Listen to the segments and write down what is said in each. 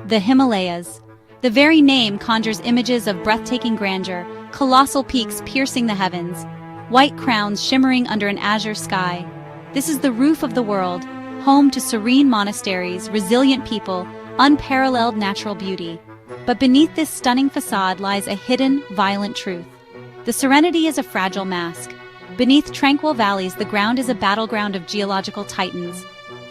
The Himalayas. The very name conjures images of breathtaking grandeur, colossal peaks piercing the heavens, white crowns shimmering under an azure sky. This is the roof of the world, home to serene monasteries, resilient people, unparalleled natural beauty. But beneath this stunning facade lies a hidden, violent truth. The serenity is a fragile mask. Beneath tranquil valleys, the ground is a battleground of geological titans.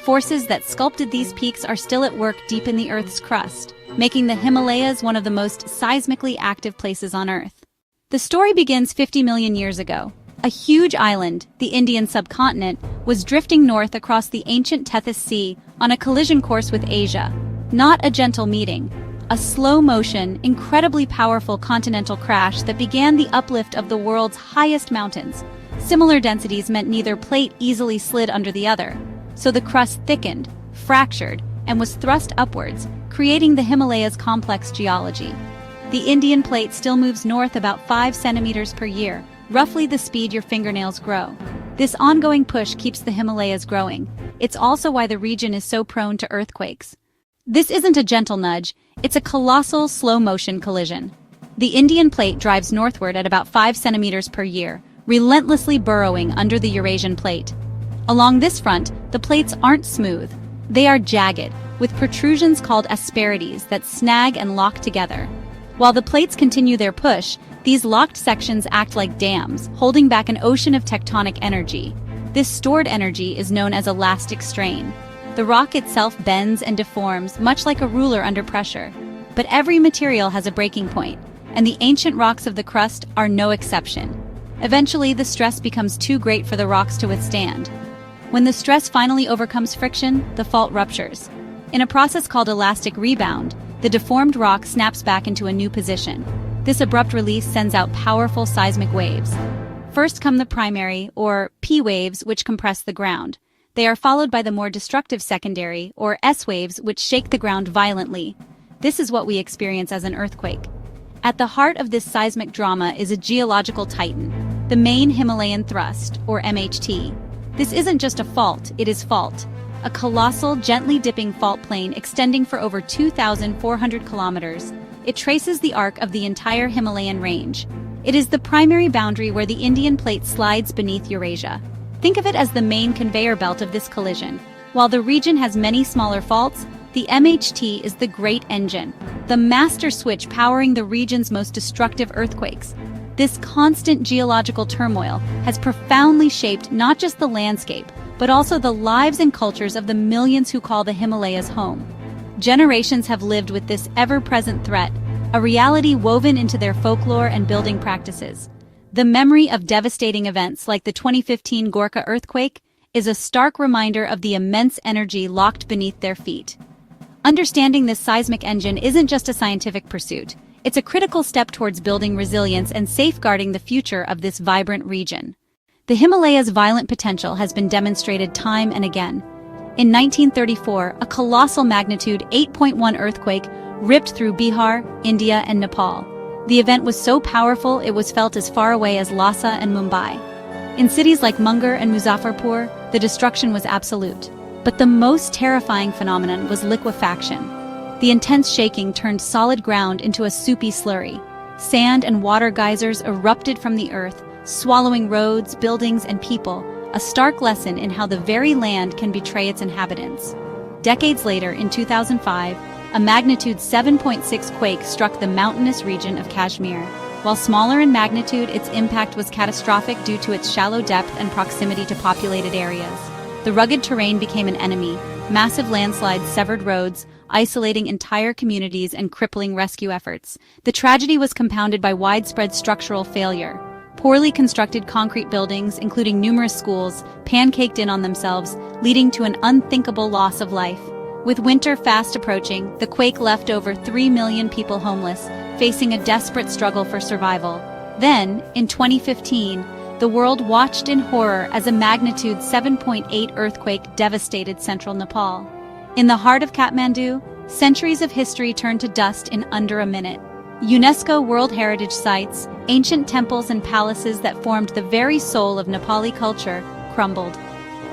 Forces that sculpted these peaks are still at work deep in the Earth's crust, making the Himalayas one of the most seismically active places on Earth. The story begins 50 million years ago. A huge island, the Indian subcontinent, was drifting north across the ancient Tethys Sea on a collision course with Asia. Not a gentle meeting, a slow-motion, incredibly powerful continental crash that began the uplift of the world's highest mountains. Similar densities meant neither plate easily slid under the other, so the crust thickened, fractured, and was thrust upwards, creating the Himalayas' complex geology. The Indian plate still moves north about 5 centimeters per year, roughly the speed your fingernails grow. This ongoing push keeps the Himalayas growing. It's also why the region is so prone to earthquakes. This isn't a gentle nudge, it's a colossal slow-motion collision. The Indian plate drives northward at about 5 centimeters per year, relentlessly burrowing under the Eurasian plate. Along this front, the plates aren't smooth. They are jagged, with protrusions called asperities that snag and lock together. While the plates continue their push, these locked sections act like dams, holding back an ocean of tectonic energy. This stored energy is known as elastic strain. The rock itself bends and deforms, much like a ruler under pressure. But every material has a breaking point, and the ancient rocks of the crust are no exception. Eventually, the stress becomes too great for the rocks to withstand. When the stress finally overcomes friction, the fault ruptures. In a process called elastic rebound, the deformed rock snaps back into a new position. This abrupt release sends out powerful seismic waves. First come the primary, or P waves, which compress the ground. They are followed by the more destructive secondary, or S waves, which shake the ground violently. This is what we experience as an earthquake. At the heart of this seismic drama is a geological titan, the main Himalayan thrust, or MHT. This isn't just a fault, it is fault. A colossal, gently dipping fault plane extending for over 2,400 kilometers. It traces the arc of the entire Himalayan range. It is the primary boundary where the Indian plate slides beneath Eurasia. Think of it as the main conveyor belt of this collision. While the region has many smaller faults, the MHT is the great engine, the master switch powering the region's most destructive earthquakes. This constant geological turmoil has profoundly shaped not just the landscape, but also the lives and cultures of the millions who call the Himalayas home. Generations have lived with this ever-present threat, a reality woven into their folklore and building practices. The memory of devastating events like the 2015 Gorkha earthquake is a stark reminder of the immense energy locked beneath their feet. Understanding this seismic engine isn't just a scientific pursuit. It's a critical step towards building resilience and safeguarding the future of this vibrant region. The Himalayas' violent potential has been demonstrated time and again. In 1934, a colossal magnitude 8.1 earthquake ripped through Bihar, India, and Nepal. The event was so powerful it was felt as far away as Lhasa and Mumbai. In cities like Munger and Muzaffarpur, the destruction was absolute. But the most terrifying phenomenon was liquefaction. The intense shaking turned solid ground into a soupy slurry. Sand and water geysers erupted from the earth, swallowing roads, buildings, and people, a stark lesson in how the very land can betray its inhabitants. Decades later, in 2005, a magnitude 7.6 quake struck the mountainous region of Kashmir. While smaller in magnitude, its impact was catastrophic due to its shallow depth and proximity to populated areas. The rugged terrain became an enemy. Massive landslides severed roads, isolating entire communities and crippling rescue efforts. The tragedy was compounded by widespread structural failure. Poorly constructed concrete buildings, including numerous schools, pancaked in on themselves, leading to an unthinkable loss of life. With winter fast approaching, the quake left over 3 million people homeless, facing a desperate struggle for survival. Then, in 2015, the world watched in horror as a magnitude 7.8 earthquake devastated central Nepal. In the heart of Kathmandu, centuries of history turned to dust in under a minute. UNESCO World Heritage Sites, ancient temples and palaces that formed the very soul of Nepali culture, crumbled.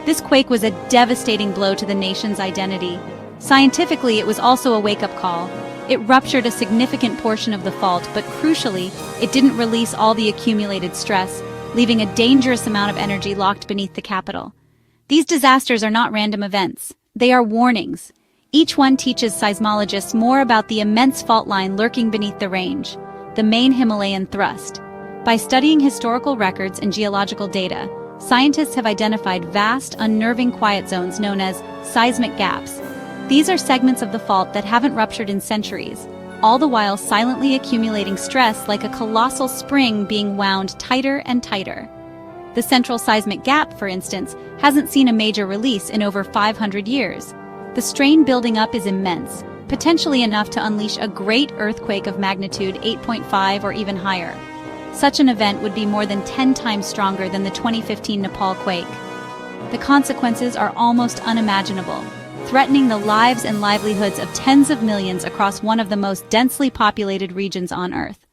This quake was a devastating blow to the nation's identity. Scientifically, it was also a wake-up call. It ruptured a significant portion of the fault, but crucially, it didn't release all the accumulated stress, leaving a dangerous amount of energy locked beneath the capital. These disasters are not random events. They are warnings. Each one teaches seismologists more about the immense fault line lurking beneath the range, the main Himalayan thrust. By studying historical records and geological data, scientists have identified vast, unnerving quiet zones known as seismic gaps. These are segments of the fault that haven't ruptured in centuries, all the while silently accumulating stress like a colossal spring being wound tighter and tighter. The central seismic gap, for instance, hasn't seen a major release in over 500 years. The strain building up is immense, potentially enough to unleash a great earthquake of magnitude 8.5 or even higher. Such an event would be more than 10 times stronger than the 2015 Nepal quake. The consequences are almost unimaginable, threatening the lives and livelihoods of tens of millions across one of the most densely populated regions on Earth.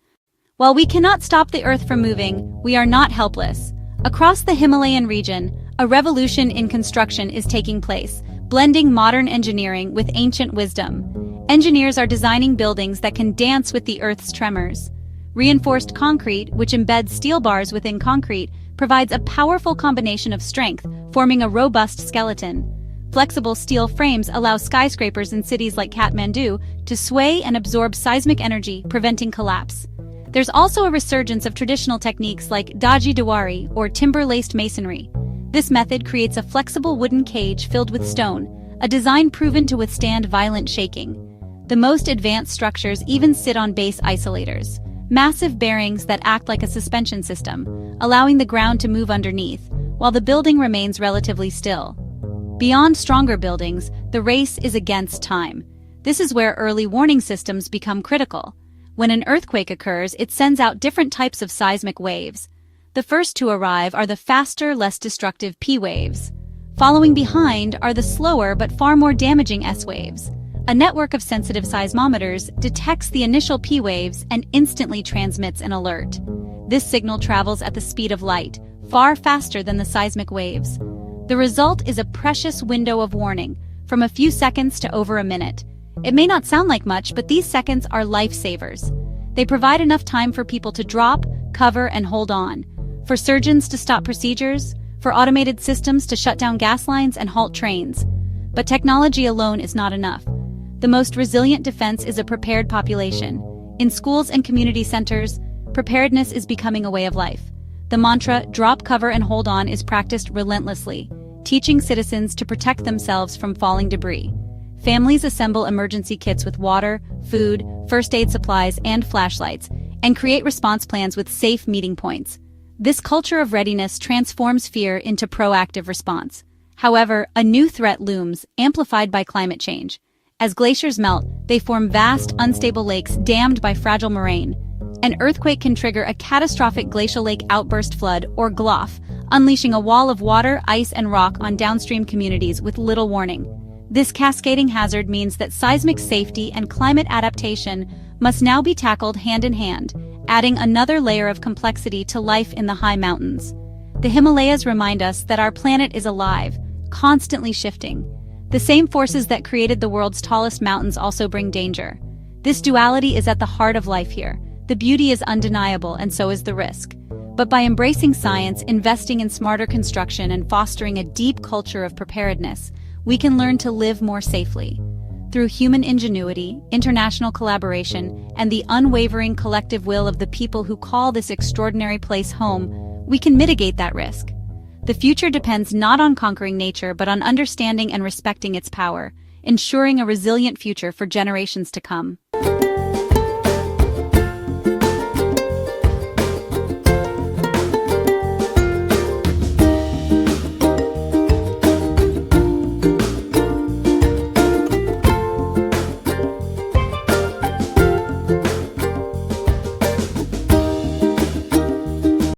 While we cannot stop the Earth from moving, we are not helpless. Across the Himalayan region, a revolution in construction is taking place, blending modern engineering with ancient wisdom. Engineers are designing buildings that can dance with the Earth's tremors. Reinforced concrete, which embeds steel bars within concrete, provides a powerful combination of strength, forming a robust skeleton. Flexible steel frames allow skyscrapers in cities like Kathmandu to sway and absorb seismic energy, preventing collapse. There's also a resurgence of traditional techniques like daji diwari, or timber-laced masonry. This method creates a flexible wooden cage filled with stone, a design proven to withstand violent shaking. The most advanced structures even sit on base isolators, massive bearings that act like a suspension system, allowing the ground to move underneath, while the building remains relatively still. Beyond stronger buildings, the race is against time. This is where early warning systems become critical. When an earthquake occurs, it sends out different types of seismic waves. The first to arrive are the faster, less destructive P waves. Following behind are the slower but far more damaging S waves. A network of sensitive seismometers detects the initial P waves and instantly transmits an alert. This signal travels at the speed of light, far faster than the seismic waves. The result is a precious window of warning, from a few seconds to over a minute. It may not sound like much, but these seconds are lifesavers. They provide enough time for people to drop, cover, and hold on, for surgeons to stop procedures, for automated systems to shut down gas lines and halt trains. But technology alone is not enough. The most resilient defense is a prepared population. In schools and community centers, preparedness is becoming a way of life. The mantra, drop, cover, and hold on, is practiced relentlessly, teaching citizens to protect themselves from falling debris. Families assemble emergency kits with water, food, first aid supplies, and flashlights, and create response plans with safe meeting points. This culture of readiness transforms fear into proactive response. However, a new threat looms, amplified by climate change. As glaciers melt, they form vast, unstable lakes dammed by fragile moraine. An earthquake can trigger a catastrophic glacial lake outburst flood, or GLOF, unleashing a wall of water, ice, and rock on downstream communities with little warning. This cascading hazard means that seismic safety and climate adaptation must now be tackled hand in hand, adding another layer of complexity to life in the high mountains. The Himalayas remind us that our planet is alive, constantly shifting. The same forces that created the world's tallest mountains also bring danger. This duality is at the heart of life here. The beauty is undeniable, and so is the risk. But by embracing science, investing in smarter construction, and fostering a deep culture of preparedness, we can learn to live more safely. Through human ingenuity, international collaboration, and the unwavering collective will of the people who call this extraordinary place home, we can mitigate that risk. The future depends not on conquering nature, but on understanding and respecting its power, ensuring a resilient future for generations to come.